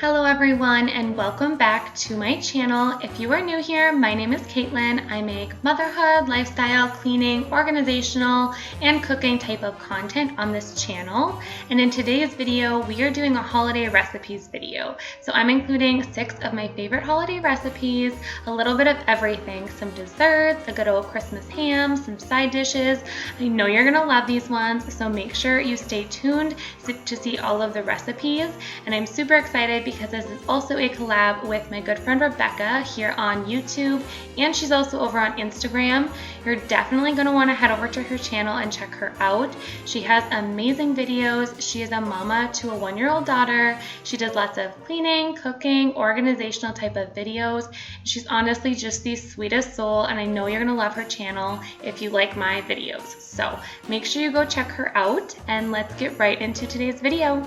Hello everyone and welcome back to my channel. If you are new here, my name is Caitlin. I make motherhood, lifestyle, cleaning, organizational, and cooking type of content on this channel. And in today's video, we are doing a holiday recipes video. So I'm including 6 of my favorite holiday recipes, a little bit of everything, some desserts, a good old Christmas ham, some side dishes. I know you're gonna love these ones, so make sure you stay tuned to see all of the recipes. And I'm super excited because this is also a collab with my good friend Rebecca here on YouTube, and she's also over on Instagram. You're definitely going to want to head over to her channel and check her out. She has amazing videos. She is a mama to a 1-year-old daughter. She does lots of cleaning, cooking, organizational type of videos. She's honestly just the sweetest soul, and I know you're going to love her channel if you like my videos. So make sure you go check her out, and let's get right into today's video.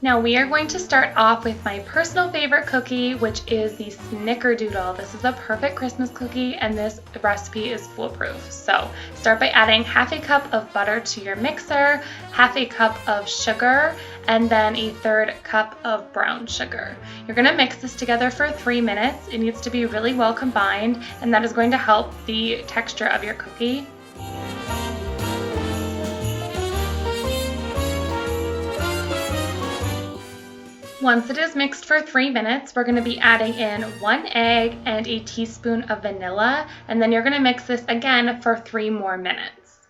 Now we are going to start off with my personal favorite cookie, which is the Snickerdoodle. This is a perfect Christmas cookie, and this recipe is foolproof. So start by adding half a cup of butter to your mixer, half a cup of sugar, and then a 1/3 cup of brown sugar. You're going to mix this together for 3 minutes. It needs to be really well combined, and that is going to help the texture of your cookie. Once it is mixed for 3 minutes, we're going to be adding in 1 egg and a teaspoon of vanilla, and then you're going to mix this again for 3 more minutes.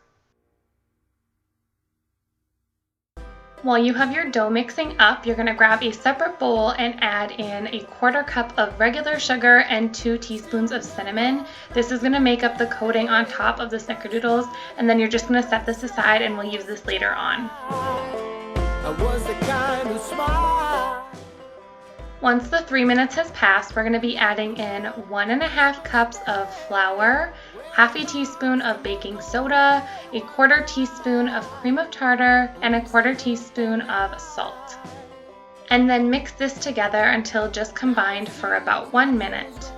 While you have your dough mixing up, you're going to grab a separate bowl and add in a 1/4 cup of regular sugar and 2 teaspoons of cinnamon. This is going to make up the coating on top of the Snickerdoodles, and then you're just going to set this aside and we'll use this later on. Once the 3 minutes has passed, we're going to be adding in 1½ cups of flour, half a teaspoon of baking soda, a 1/4 teaspoon of cream of tartar, and a 1/4 teaspoon of salt. And then mix this together until just combined for about 1 minute.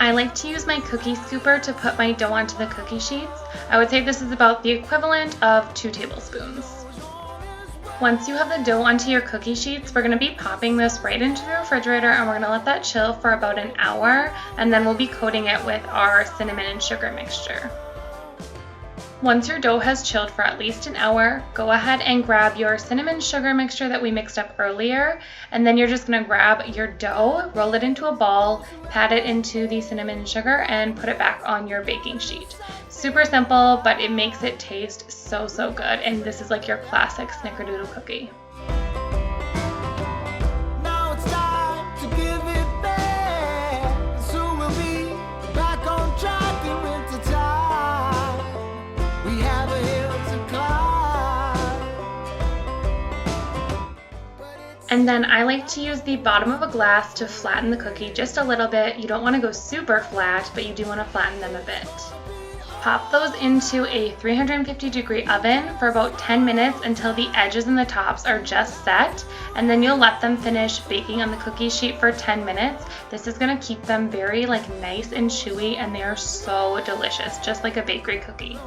I like to use my cookie scooper to put my dough onto the cookie sheets. I would say this is about the equivalent of 2 tablespoons. Once you have the dough onto your cookie sheets, we're going to be popping this right into the refrigerator, and we're going to let that chill for about an hour, and then we'll be coating it with our cinnamon and sugar mixture. Once your dough has chilled for at least an hour, go ahead and grab your cinnamon sugar mixture that we mixed up earlier, and then you're just going to grab your dough, roll it into a ball, pat it into the cinnamon and sugar, and put it back on your baking sheet. Super simple, but it makes it taste so good, and this is like your classic Snickerdoodle cookie. And then I like to use the bottom of a glass to flatten the cookie just a little bit. You don't want to go super flat, but you do want to flatten them a bit. Pop those into a 350-degree oven for about 10 minutes until the edges and the tops are just set, and then you'll let them finish baking on the cookie sheet for 10 minutes. This is going to keep them very nice and chewy, and they are so delicious, just like a bakery cookie.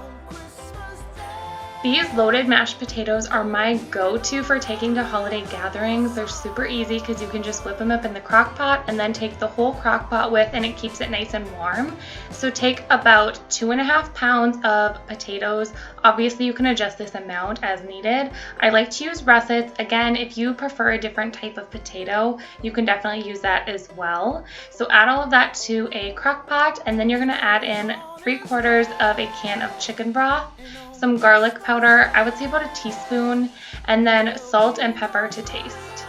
These loaded mashed potatoes are my go-to for taking to holiday gatherings. They're super easy because you can just whip them up in the crock pot and then take the whole crock pot with, and it keeps it nice and warm. So take about 2½ pounds of potatoes. Obviously you can adjust this amount as needed. I like to use russets. Again, if you prefer a different type of potato, you can definitely use that as well. So add all of that to a crock pot, and then you're going to add in 3/4 of a can of chicken broth, some garlic powder, I would say about a teaspoon, and then salt and pepper to taste.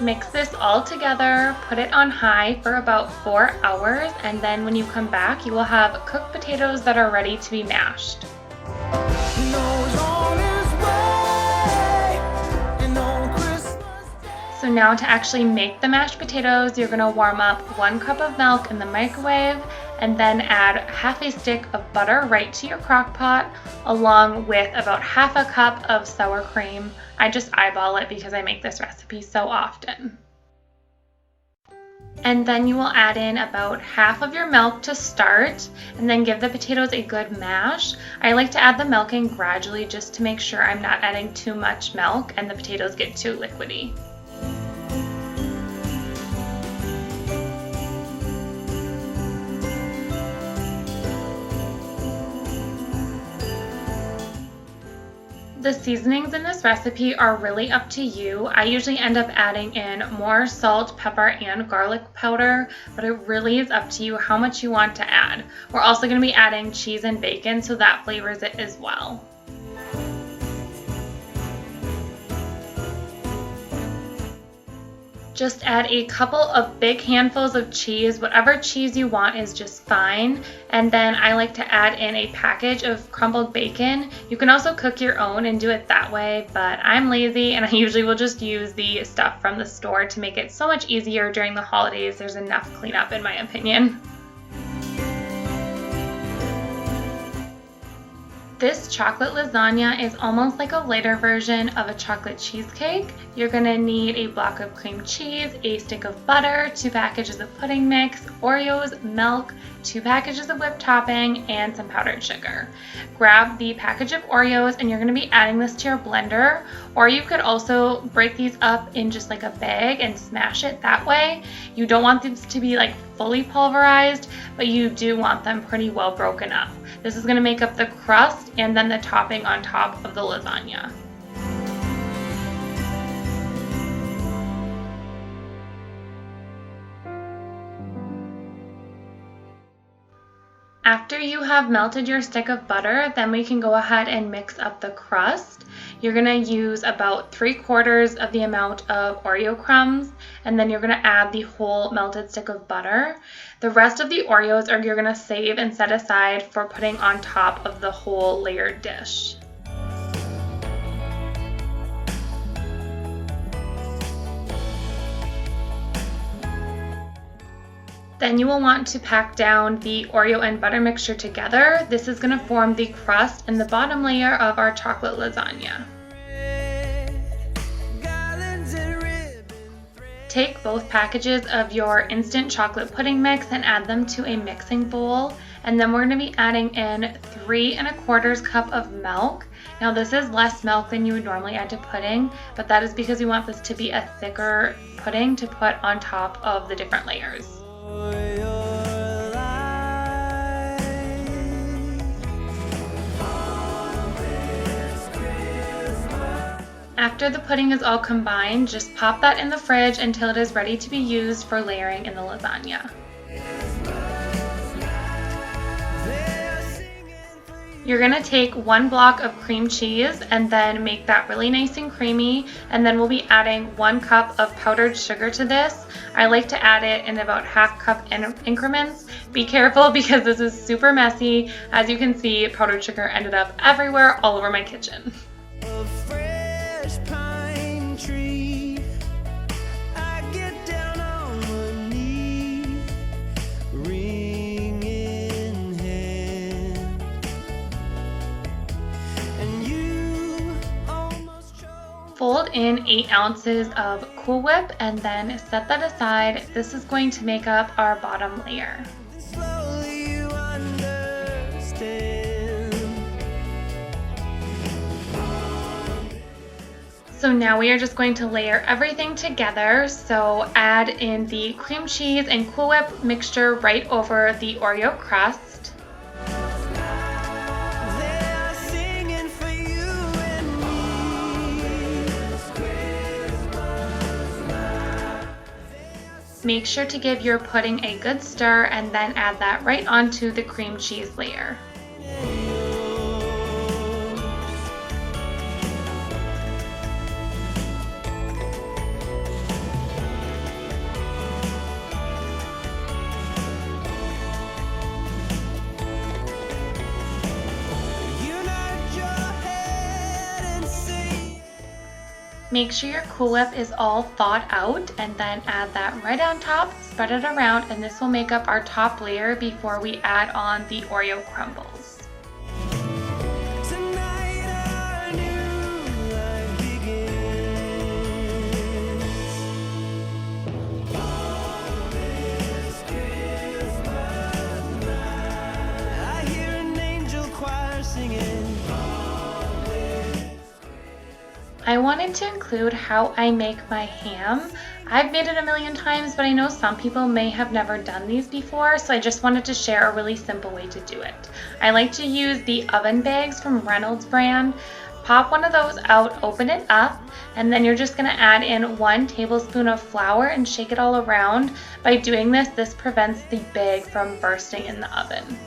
Mix this all together, put it on high for about 4 hours, and then when you come back, you will have cooked potatoes that are ready to be mashed. So now to actually make the mashed potatoes, you're gonna warm up 1 cup of milk in the microwave and then add half a stick of butter right to your crock pot along with about half a cup of sour cream. I just eyeball it because I make this recipe so often. And then you will add in about half of your milk to start and then give the potatoes a good mash. I like to add the milk in gradually just to make sure I'm not adding too much milk and the potatoes get too liquidy. The seasonings in this recipe are really up to you. I usually end up adding in more salt, pepper, and garlic powder, but it really is up to you how much you want to add. We're also going to be adding cheese and bacon, so that flavors it as well. Just add a couple of big handfuls of cheese. Whatever cheese you want is just fine. And then I like to add in a package of crumbled bacon. You can also cook your own and do it that way, but I'm lazy and I usually will just use the stuff from the store to make it so much easier during the holidays. There's enough cleanup in my opinion. This chocolate lasagna is almost like a lighter version of a chocolate cheesecake. You're gonna need a block of cream cheese, a stick of butter, 2 packages of pudding mix, Oreos, milk, 2 packages of whipped topping, and some powdered sugar. Grab the package of Oreos and you're gonna be adding this to your blender, or you could also break these up in just like a bag and smash it that way. You don't want these to be like fully pulverized, but you do want them pretty well broken up. This is gonna make up the crust and then the topping on top of the lasagna. After you have melted your stick of butter, then we can go ahead and mix up the crust. You're gonna use about 3/4 of the amount of Oreo crumbs, and then you're gonna add the whole melted stick of butter. The rest of the Oreos you're gonna save and set aside for putting on top of the whole layered dish. Then you will want to pack down the Oreo and butter mixture together. This is going to form the crust and the bottom layer of our chocolate lasagna. Take both packages of your instant chocolate pudding mix and add them to a mixing bowl. And then we're going to be adding in 3 1/4 cup of milk. Now this is less milk than you would normally add to pudding, but that is because we want this to be a thicker pudding to put on top of the different layers. After the pudding is all combined, just pop that in the fridge until it is ready to be used for layering in the lasagna. You're gonna take 1 block of cream cheese and then make that really nice and creamy, and then we'll be adding 1 cup of powdered sugar to this. I like to add it in about ½ cup increments. Be careful because this is super messy. As you can see, powdered sugar ended up everywhere all over my kitchen. Fold in 8 ounces of Cool Whip and then set that aside. This is going to make up our bottom layer. So now we are just going to layer everything together. So add in the cream cheese and Cool Whip mixture right over the Oreo crust. Make sure to give your pudding a good stir and then add that right onto the cream cheese layer. Make sure your Cool Whip is all thawed out and then add that right on top, spread it around, and this will make up our top layer before we add on the Oreo crumbles. I wanted to include how I make my ham. I've made it a million times, but I know some people may have never done these before, so I just wanted to share a really simple way to do it. I like to use the oven bags from Reynolds brand. Pop one of those out, open it up, and then you're just going to add in 1 tablespoon of flour and shake it all around. By doing this, this prevents the bag from bursting in the oven.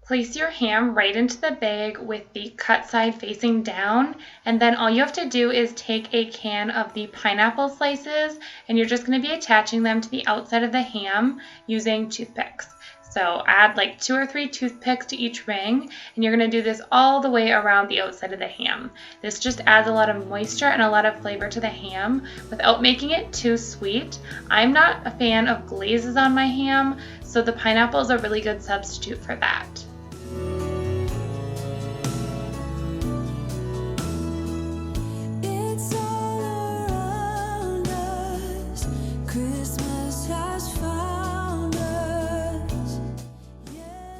Place your ham right into the bag with the cut side facing down, and then all you have to do is take a can of the pineapple slices and you're just going to be attaching them to the outside of the ham using toothpicks. So add like 2 or 3 toothpicks to each ring, and you're going to do this all the way around the outside of the ham. This just adds a lot of moisture and a lot of flavor to the ham without making it too sweet. I'm not a fan of glazes on my ham, so the pineapple is a really good substitute for that.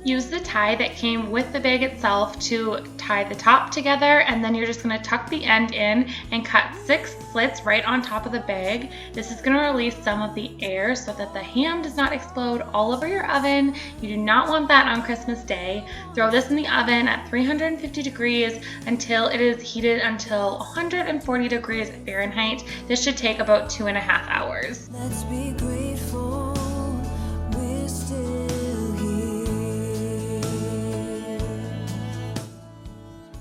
Use the tie that came with the bag itself to tie the top together, and then you're just going to tuck the end in and cut 6 slits right on top of the bag. This is going to release some of the air so that the ham does not explode all over your oven. You do not want that on Christmas Day. Throw this in the oven at 350 degrees until it is heated until 140 degrees Fahrenheit. This should take about 2.5 hours. Let's be grateful we're still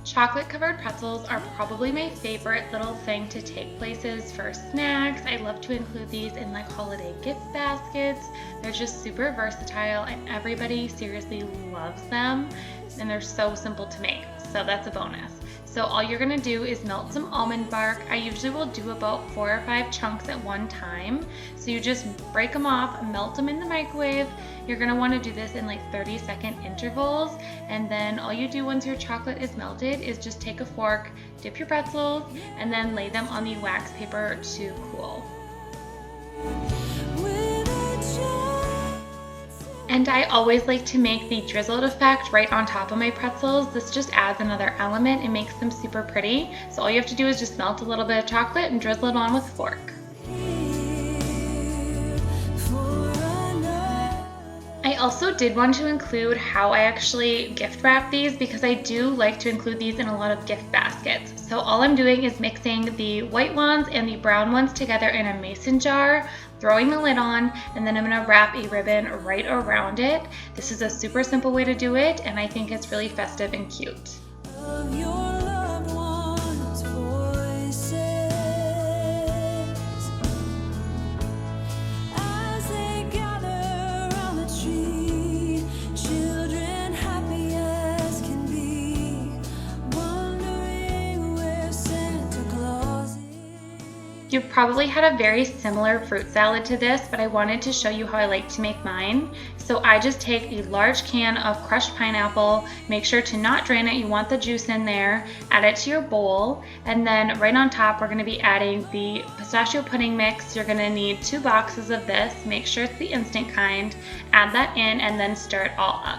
chocolate-covered pretzels are probably my favorite little thing to take places for snacks. I love to include these in like holiday gift baskets. They're just super versatile and everybody seriously loves them, and they're so simple to make, so that's a bonus. So all you're going to do is melt some almond bark. I usually will do about 4 or 5 chunks at one time. So you just break them off, melt them in the microwave. You're going to want to do this in like 30-second intervals. And then all you do once your chocolate is melted is just take a fork, dip your pretzels, and then lay them on the wax paper to cool. And I always like to make the drizzled effect right on top of my pretzels. This just adds another element and makes them super pretty. So all you have to do is just melt a little bit of chocolate and drizzle it on with a fork. I also did want to include how I actually gift wrap these, because I do like to include these in a lot of gift baskets. So all I'm doing is mixing the white ones and the brown ones together in a mason jar, throwing the lid on, and then I'm going to wrap a ribbon right around it. This is a super simple way to do it, and I think it's really festive and cute. You've probably had a very similar fruit salad to this, but I wanted to show you how I like to make mine. So I just take a large can of crushed pineapple, make sure to not drain it, you want the juice in there, add it to your bowl, and then right on top we're going to be adding the pistachio pudding mix. You're going to need 2 boxes of this, make sure it's the instant kind, add that in, and then stir it all up.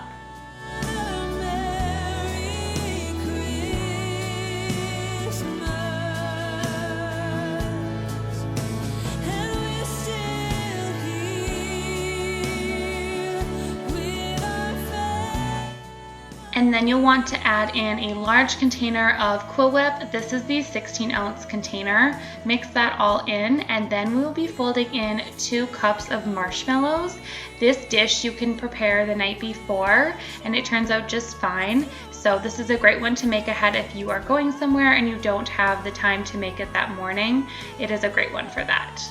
And then you'll want to add in a large container of Cool Whip. This is the 16-ounce container. Mix that all in, and then we will be folding in 2 cups of marshmallows. This dish you can prepare the night before, and it turns out just fine. So this is a great one to make ahead if you are going somewhere and you don't have the time to make it that morning. It is a great one for that.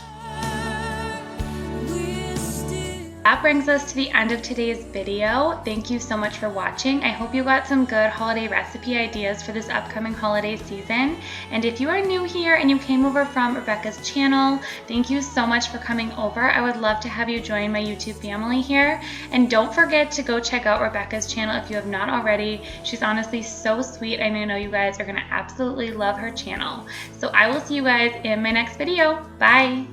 That brings us to the end of today's video. Thank you so much for watching. I hope you got some good holiday recipe ideas for this upcoming holiday season. And if you are new here and you came over from Rebecca's channel, thank you so much for coming over. I would love to have you join my YouTube family here. And don't forget to go check out Rebecca's channel if you have not already. She's honestly so sweet, and I know you guys are gonna absolutely love her channel. So I will see you guys in my next video. Bye.